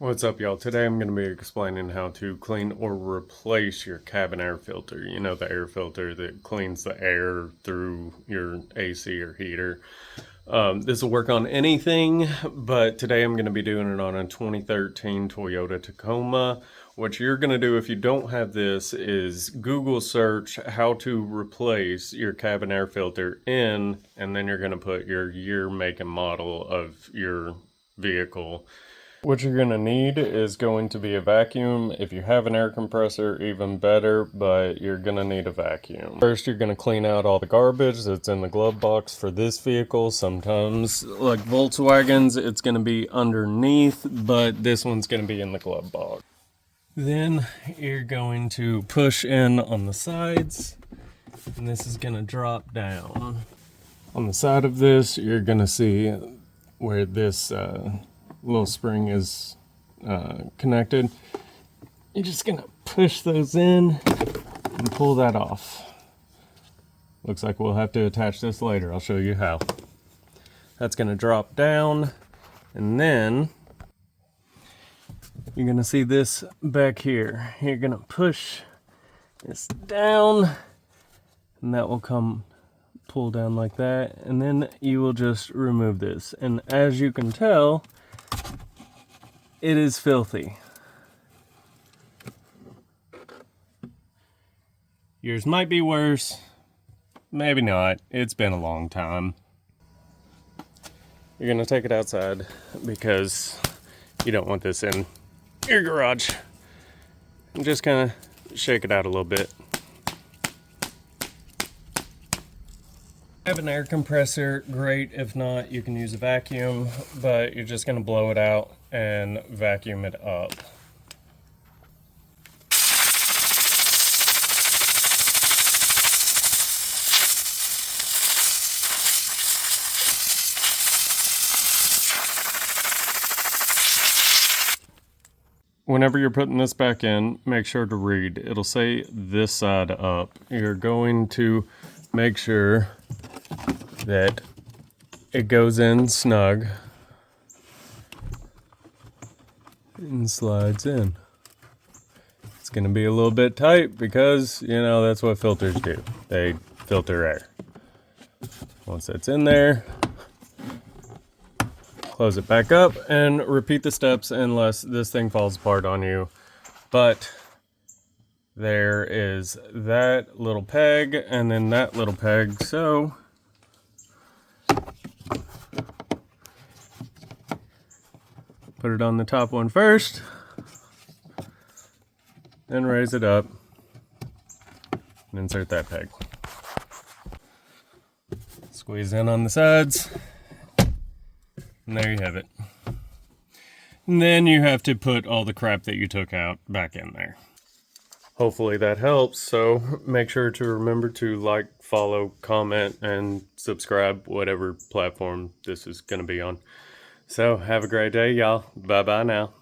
What's up, y'all? Today I'm going to be explaining how to clean or replace your cabin air filter. You know, the air filter that cleans the air through your AC or heater. This will work on anything, but today I'm going to be doing it on a 2013 Toyota Tacoma. What you're going to do if you don't have this is Google search how to replace your cabin air filter and then you're going to put your year, make, and model of your vehicle. What you're going to need is going to be a vacuum. If you have an air compressor, even better, but you're going to need a vacuum. First, you're going to clean out all the garbage that's in the glove box for this vehicle. Sometimes, like Volkswagens, it's going to be underneath, but this one's going to be in the glove box. Then you're going to push in on the sides, and this is going to drop down. On the side of this, you're going to see where this little spring is connected. You're just gonna push those in and pull that off. Looks like we'll have to attach this later. I'll show you how. That's gonna drop down, and then you're gonna see this back here. You're gonna push this down, and that will come pull down like that, and then you will just remove this. And as you can tell, it is filthy. Yours might be worse, maybe not. It's been a long time. You're gonna take it outside because you don't want this in your garage. And just kind of shake it out a little bit. Have an air compressor, great. If not, you can use a vacuum, but you're just gonna blow it out and vacuum it up. Whenever you're putting this back in, make sure to read. It'll say this side up. You're going to make sure that it goes in snug and slides in. It's going to be a little bit tight because, you know, that's what filters do. They filter air. Once that's in there, close it back up and repeat the steps unless this thing falls apart on you. But there is that little peg and then that little peg, so put it on the top one first, then raise it up and insert that peg. Squeeze in on the sides, and there you have it. And then you have to put all the crap that you took out back in there. Hopefully that helps, so make sure to remember to like, follow, comment, and subscribe, whatever platform this is going to be on. So have a great day, y'all. Bye-bye now.